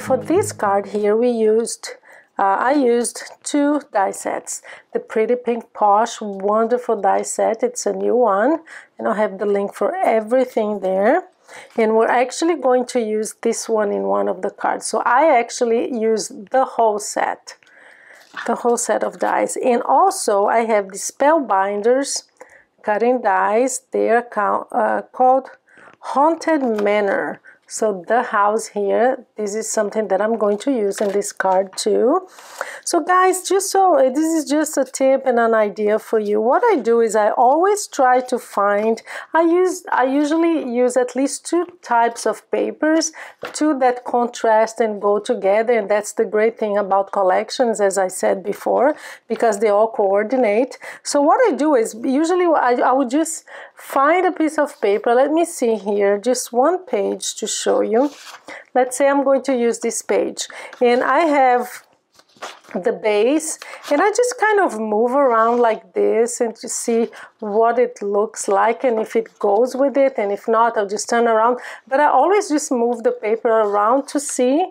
for this card here, I used 2 die sets. The Pretty Pink Posh wonderful die set. It's a new one, and I'll have the link for everything there. And we're actually going to use this one in one of the cards. So I actually used the whole set of dies. And also I have the Spellbinders cutting dies. They're called Haunted Manor. So the house here, this is something that I'm going to use in this card too. So guys, this is just a tip and an idea for you. What I do is I always try to find, I usually use at least 2 types of papers, 2 that contrast and go together. And that's the great thing about collections, as I said before, because they all coordinate. So what I do is usually I would just find a piece of paper. Let me see here, just one page to show you. Let's say I'm going to use this page, and I have the base, and I just kind of move around like this and to see what it looks like and if it goes with it, and if not, I'll just turn around. But I always just move the paper around to see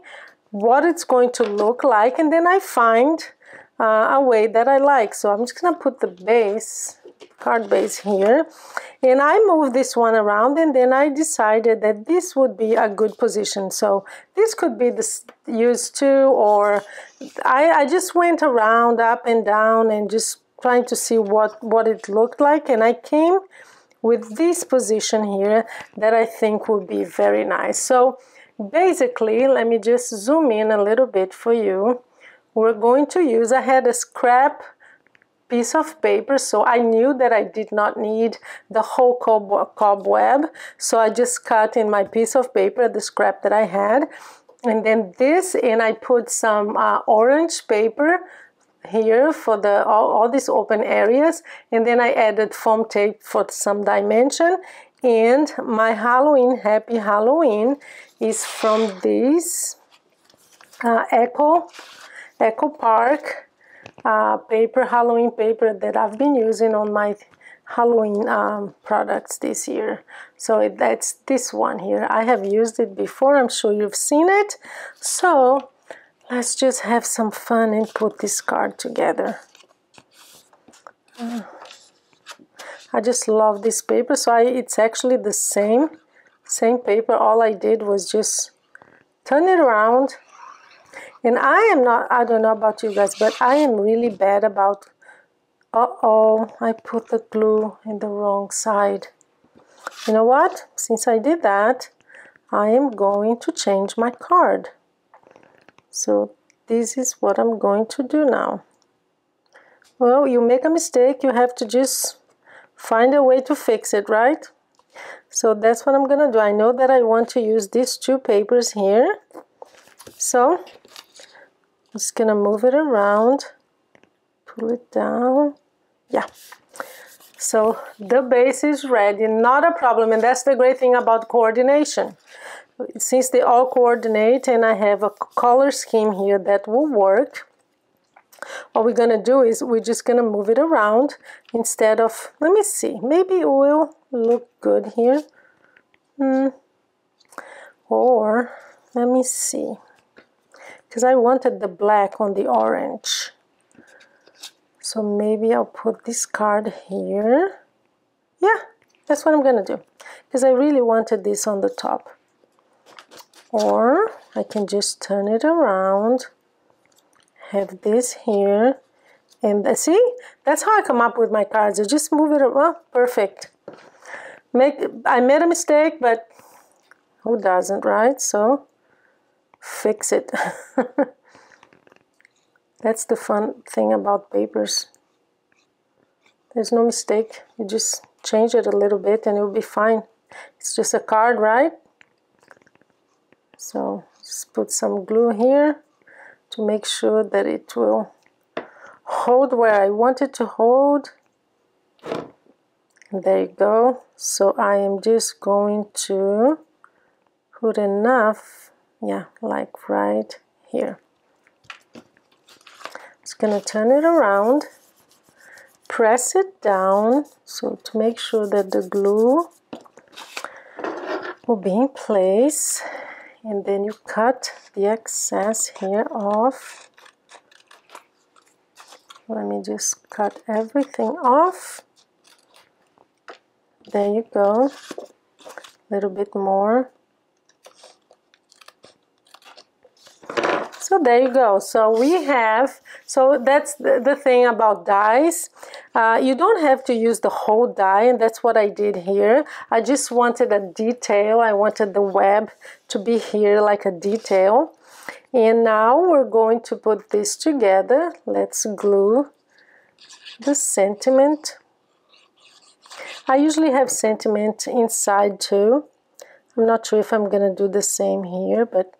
what it's going to look like, and then I find a way that I like. So I'm just gonna put the base, card base here, and I moved this one around, and then I decided that this would be a good position. So this could be used too, or I just went around up and down and just trying to see what it looked like, and I came with this position here that I think would be very nice. So basically, let me just zoom in a little bit for you. We're going to use, I had a scrap piece of paper, so I knew that I did not need the whole cobweb, so I just cut in my piece of paper the scrap that I had, and then this, and I put some orange paper here for all these open areas, and then I added foam tape for some dimension. And my Halloween, Happy Halloween, is from this Echo Park paper, Halloween paper that I've been using on my Halloween products this year. So that's this one here. I have used it before. I'm sure you've seen it. So let's just have some fun and put this card together. I just love this paper. So it's actually the same paper. All I did was just turn it around. And I don't know about you guys, but I am really bad about, I put the glue in the wrong side. You know what? Since I did that, I am going to change my card. So this is what I'm going to do now. Well, you make a mistake, you have to just find a way to fix it, right? So that's what I'm gonna do. I know that I want to use these 2 papers here. So I'm just gonna move it around, pull it down. Yeah. So the base is ready, not a problem. And that's the great thing about coordination. Since they all coordinate and I have a color scheme here that will work, what we're gonna do is we're just gonna move it around instead of, let me see, maybe it will look good here. Or let me see, because I wanted the black on the orange. So maybe I'll put this card here. Yeah, that's what I'm gonna do, because I really wanted this on the top. Or I can just turn it around, have this here, and see, that's how I come up with my cards. I just move it around. Perfect. I made a mistake, but who doesn't, right? So fix it. That's the fun thing about papers. There's no mistake. You just change it a little bit and it will be fine. It's just a card, right? So just put some glue here to make sure that it will hold where I want it to hold. And there you go. So I am just going to put enough, yeah, like right here. Just gonna turn it around, press it down, so to make sure that the glue will be in place. and then you cut the excess here off. Let me just cut everything off. There you go. A little bit more. So there you go. So we have, so that's the thing about dies. You don't have to use the whole die, and that's what I did here. I just wanted a detail. I wanted the web to be here like a detail. And now we're going to put this together. Let's glue the sentiment. I usually have sentiment inside too. I'm not sure if I'm gonna do the same here, but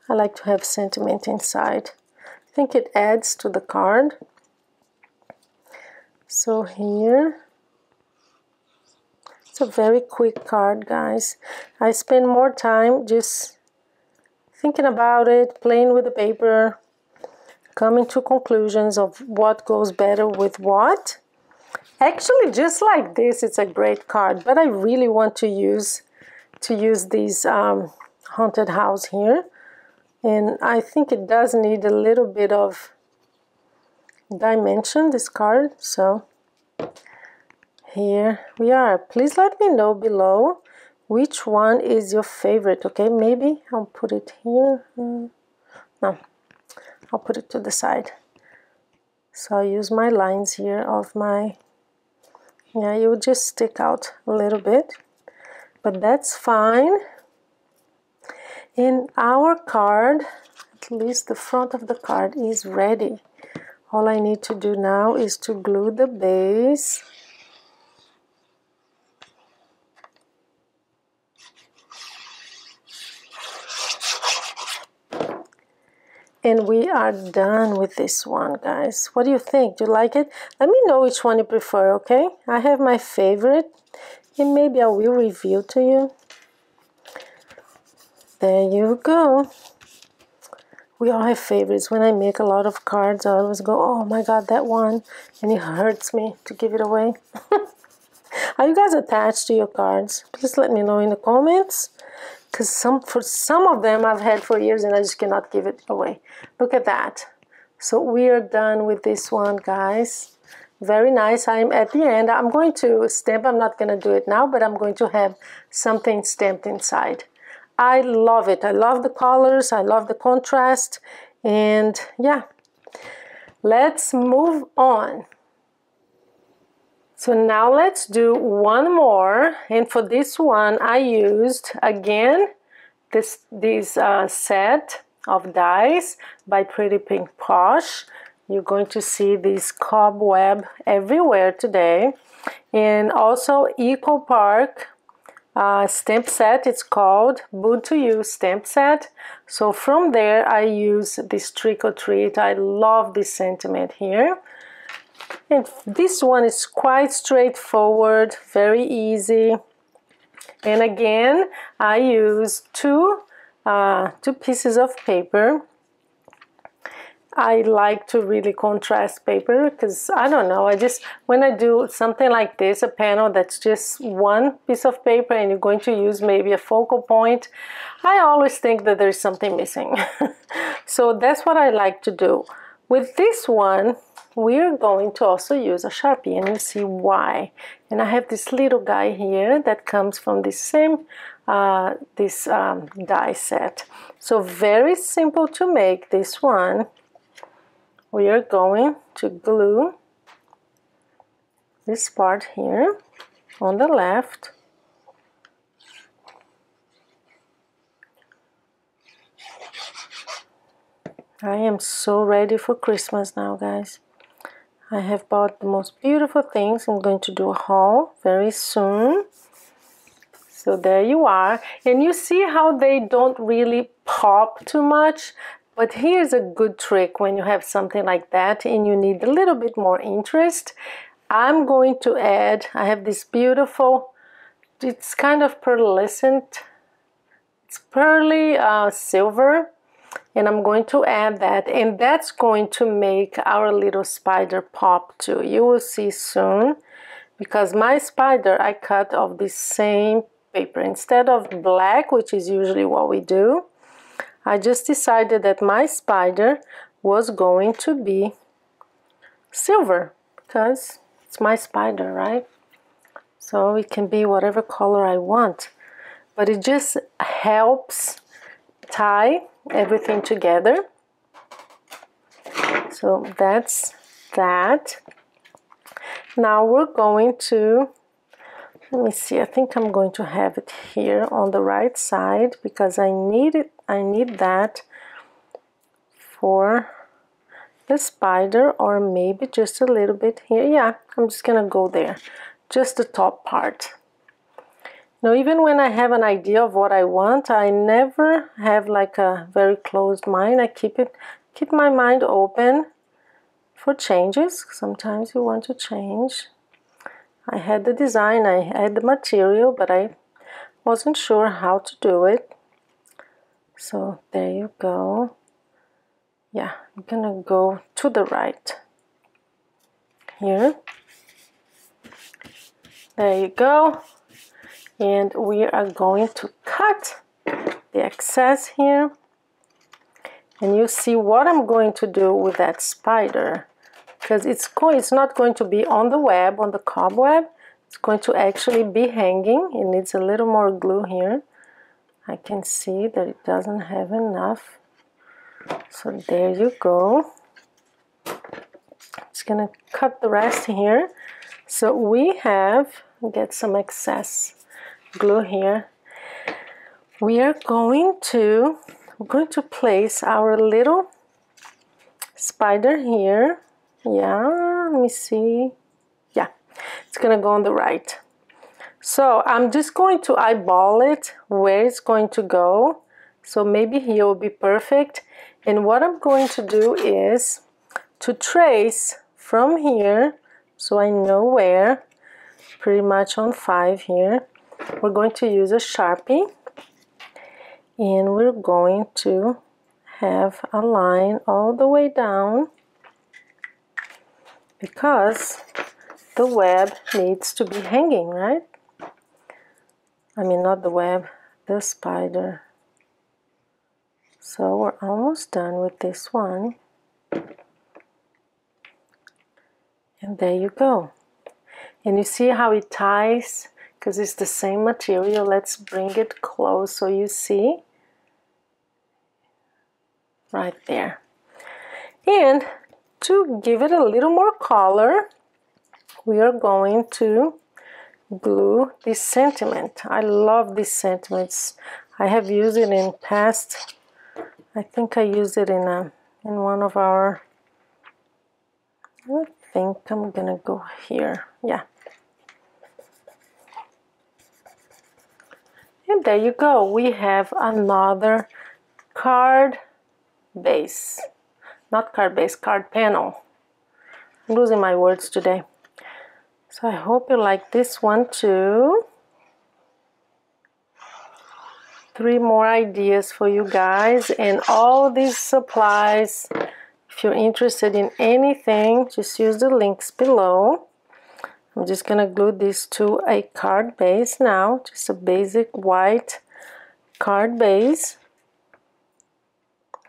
I like to have sentiment inside. I think it adds to the card. So here, it's a very quick card, guys. I spend more time just thinking about it, playing with the paper, coming to conclusions of what goes better with what. Actually, just like this, it's a great card, but I really want to use these haunted house here. And I think it does need a little bit of dimension, this card. So here we are. Please let me know below which one is your favorite, okay? Maybe I'll put it here. No, I'll put it to the side. So I'll use my lines here of my, yeah, it will just stick out a little bit, but that's fine. In our card, at least the front of the card is ready. All I need to do now is to glue the base. And we are done with this one, guys. What do you think? Do you like it? Let me know which one you prefer, okay? I have my favorite, and maybe I will reveal to you. There you go. We all have favorites. When I make a lot of cards, I always go, oh my God, that one. And it hurts me to give it away. Are you guys attached to your cards? Please let me know in the comments. Because for some of them I've had for years and I just cannot give it away. Look at that. So we are done with this one, guys. Very nice. I'm at the end. I'm going to stamp. I'm not going to do it now, but I'm going to have something stamped inside. I love it. I love the colors. I love the contrast. And yeah, let's move on. So now let's do one more. And for this one, I used, again, this set of dies by Pretty Pink Posh. You're going to see this cobweb everywhere today. And also Eco Park stamp set. It's called Boon to You stamp set. So from there I use this Trick or Treat. I love this sentiment here, and this one is quite straightforward, very easy. And again I use two pieces of paper. I like to really contrast paper because I don't know, when I do something like this, a panel that's just one piece of paper and you're going to use maybe a focal point, I always think that there's something missing. So that's what I like to do. With this one, we're going to also use a Sharpie, and you'll see why. And I have this little guy here that comes from this same die set. So very simple to make this one. We are going to glue this part here on the left. I am so ready for Christmas now, guys. I have bought the most beautiful things. I'm going to do a haul very soon. So there you are. And you see how they don't really pop too much? But here's a good trick when you have something like that and you need a little bit more interest. I'm going to add, I have this beautiful, it's kind of pearlescent, it's pearly silver, and I'm going to add that, and that's going to make our little spider pop too. You will see soon, because my spider I cut of the same paper. Instead of black, which is usually what we do, I just decided that my spider was going to be silver because it's my spider, right? So it can be whatever color I want, but it just helps tie everything together. So that's that. Now we're going to, let me see, I think I'm going to have it here on the right side because I need it. I need that for the spider, or maybe just a little bit here. Yeah, I'm just gonna go there, just the top part. Now, even when I have an idea of what I want, I never have like a very closed mind. I keep my mind open for changes. Sometimes you want to change. I had the design, I had the material, but I wasn't sure how to do it. So there you go. Yeah, I'm gonna go to the right here. There you go. And we are going to cut the excess here. And you see what I'm going to do with that spider, because it's not going to be on the web, on the cobweb. It's going to actually be hanging. It needs a little more glue here. I can see that it doesn't have enough. So there you go. Just gonna cut the rest here. So we have, get some excess glue here. We're going to place our little spider here. Yeah, let me see. Yeah, it's gonna go on the right. So I'm just going to eyeball it where it's going to go. So maybe here will be perfect. And what I'm going to do is to trace from here, so I know where, pretty much on 5 here. We're going to use a Sharpie, and we're going to have a line all the way down, because the web needs to be hanging, right? I mean, not the web, the spider. So we're almost done with this one. And there you go. And you see how it ties? Because it's the same material. Let's bring it close so you see. Right there. And to give it a little more color, we are going to glue this sentiment. I love these sentiments. I have used it in past. I think I used it in one of our, I think I'm gonna go here. Yeah. And there you go. We have another card base. Not card base, card panel. I'm losing my words today. So I hope you like this one too. 3 more ideas for you guys, and all these supplies, if you're interested in anything, just use the links below. I'm just gonna glue this to a card base now, just a basic white card base.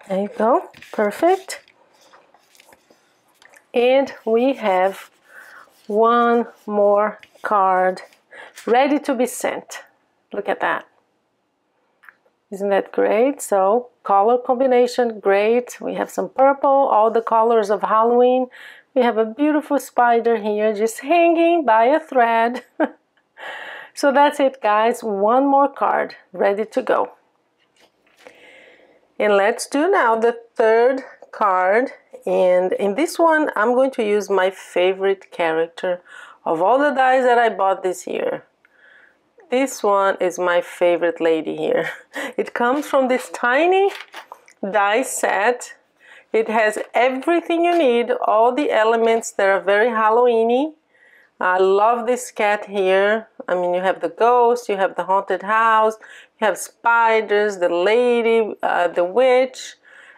There you go, perfect. And we have one more card ready to be sent. Look at that. Isn't that great? So color combination, great. We have some purple, all the colors of Halloween. We have a beautiful spider here just hanging by a thread. So that's it, guys. One more card ready to go. And let's do now the 3rd card. And in this one, I'm going to use my favorite character of all the dies that I bought this year. This one is my favorite lady here. It comes from this tiny die set. It has everything you need, all the elements that are very Halloween-y. I love this cat here. I mean, you have the ghost, you have the haunted house, you have spiders, the lady, the witch,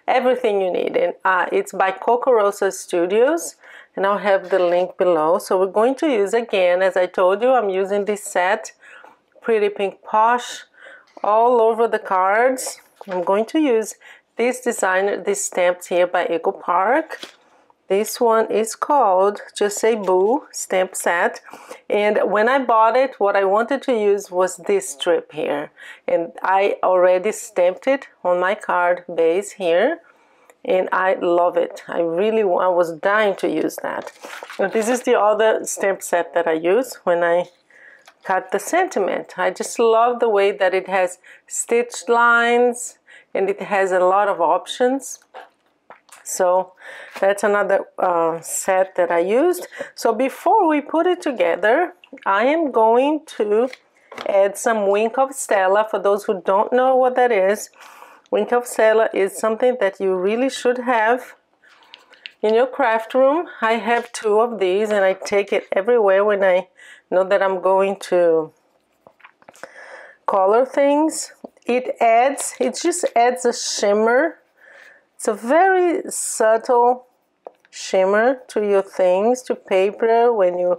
everything you need. And it's by Kokorosa Studios, and I'll have the link below. So we're going to use, again, as I told you, I'm using this set Pretty Pink Posh all over the cards. I'm going to use this designer, these stamps here by Echo Park. This one is called Just Say Boo stamp set. And when I bought it, what I wanted to use was this strip here. And I already stamped it on my card base here. And I love it. I was dying to use that. And this is the other stamp set that I use when I cut the sentiment. I just love the way that it has stitched lines and it has a lot of options. So that's another set that I used. So before we put it together, I am going to add some Wink of Stella. For those who don't know what that is, Wink of Stella is something that you really should have in your craft room. I have 2 of these and I take it everywhere when I know that I'm going to color things. It just adds a shimmer. It's a very subtle shimmer to your things, to paper, and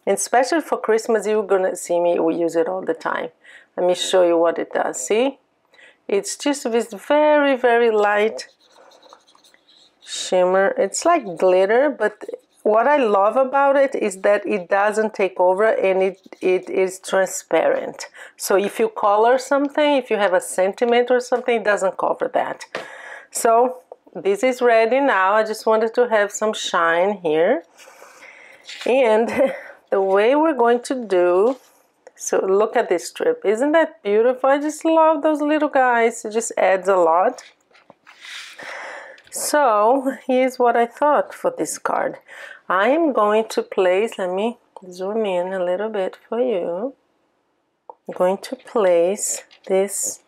especially for Christmas, you're gonna see me use it all the time. Let me show you what it does. See? It's just this very, very light shimmer. It's like glitter, but what I love about it is that it doesn't take over and it is transparent. So if you color something, if you have a sentiment or something, it doesn't cover that. So this is ready now. I just wanted to have some shine here. And the way we're going to do, so look at this strip. Isn't that beautiful? I just love those little guys. It just adds a lot. So here's what I thought for this card. I am going to place, let me zoom in a little bit for you. I'm going to place this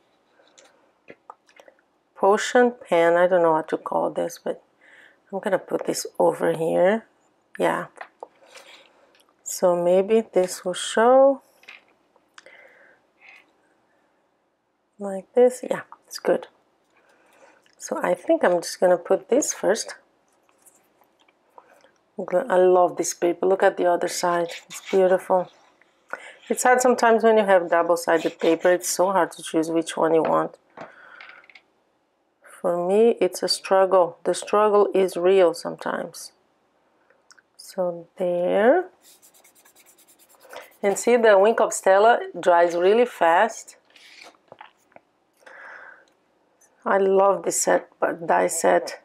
potion pen. I don't know what to call this, but I'm gonna put this over here. Yeah. So maybe this will show like this. Yeah, it's good. So I think I'm just gonna put this first. I love this paper. Look at the other side. It's beautiful. It's hard sometimes when you have double-sided paper. It's so hard to choose which one you want. For me, it's a struggle. The struggle is real sometimes. So there. And see, the Wink of Stella dries really fast. I love this die set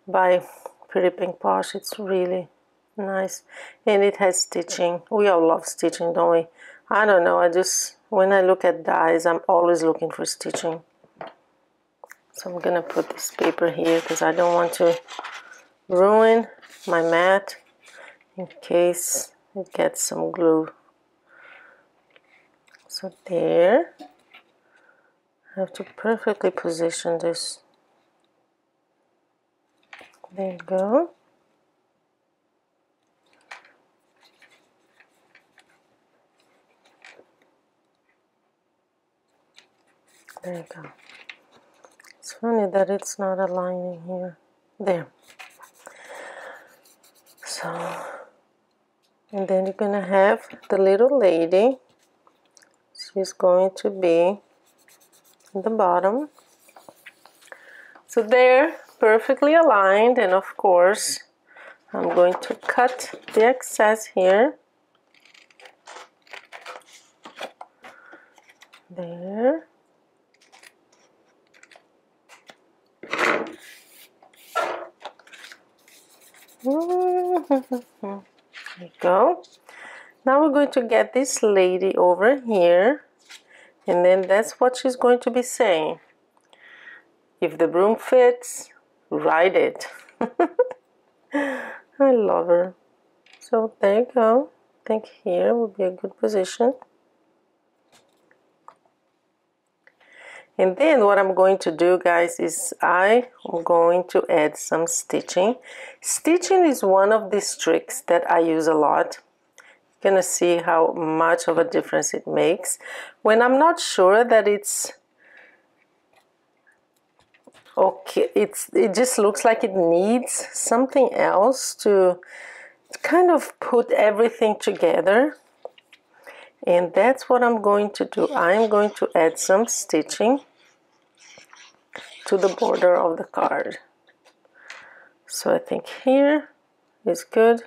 by Pretty Pink Posh. It's really nice. And it has stitching. We all love stitching, don't we? I don't know. When I look at dies, I'm always looking for stitching. So I'm gonna put this paper here because I don't want to ruin my mat in case it gets some glue. So there. I have to perfectly position this. There you go. There you go. It's funny that it's not aligning here. There. So, and then you're gonna have the little lady. She's going to be at the bottom. So they're perfectly aligned, and of course, I'm going to cut the excess here. There. There you go. Now we're going to get this lady over here, and then that's what she's going to be saying. If the broom fits, ride it. I love her. So there you go. I think here would be a good position. And then what I'm going to do, guys, is I am going to add some stitching. Stitching is one of these tricks that I use a lot. You're gonna see how much of a difference it makes. When I'm not sure that it's okay, it just looks like it needs something else to kind of put everything together. And that's what I'm going to do. I'm going to add some stitching to the border of the card. So I think here is good.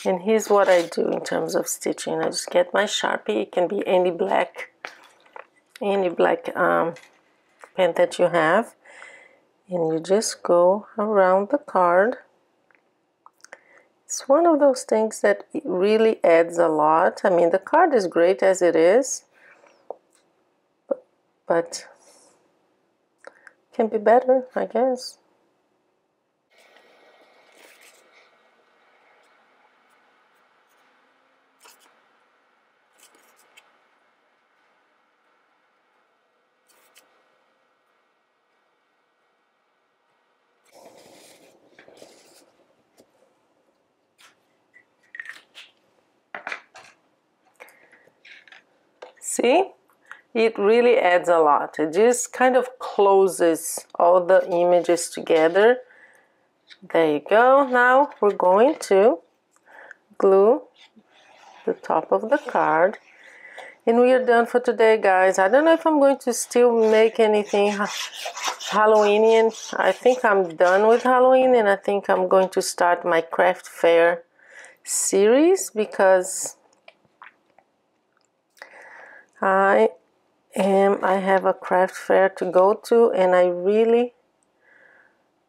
And here's what I do in terms of stitching. I just get my Sharpie. It can be any black pen that you have. And you just go around the card. It's one of those things that really adds a lot. I mean, the card is great as it is, but can be better, I guess. See? It really adds a lot. It just kind of closes all the images together. There you go. Now we're going to glue the top of the card. And we are done for today, guys. I don't know if I'm going to still make anything Halloweenian. I think I'm done with Halloween, and I think I'm going to start my craft fair series because I have a craft fair to go to, and I really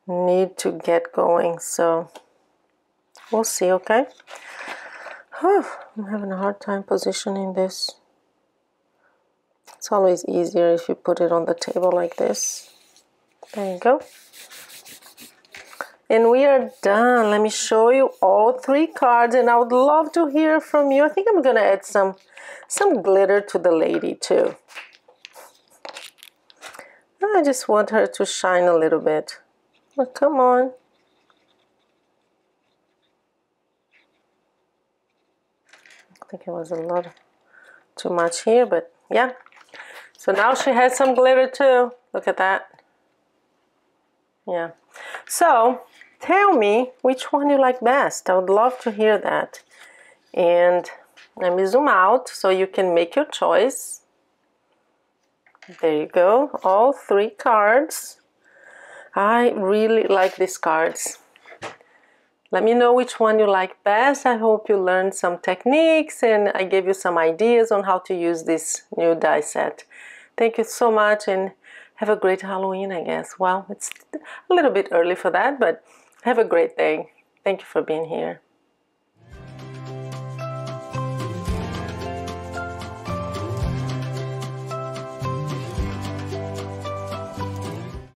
need to get going. So we'll see, okay? I'm having a hard time positioning this. It's always easier if you put it on the table like this. There you go. And we are done. Let me show you all 3 cards, and I would love to hear from you. I think I'm gonna add some glitter to the lady too. I just want her to shine a little bit. Oh, come on. I think it was a lot too much here, but yeah. So now she has some glitter too. Look at that. Yeah. So tell me which one you like best. I would love to hear that. And let me zoom out so you can make your choice. There you go. All 3 cards. I really like these cards. Let me know which one you like best. I hope you learned some techniques and I gave you some ideas on how to use this new die set. Thank you so much and have a great Halloween, I guess. Well, it's a little bit early for that, but have a great day. Thank you for being here.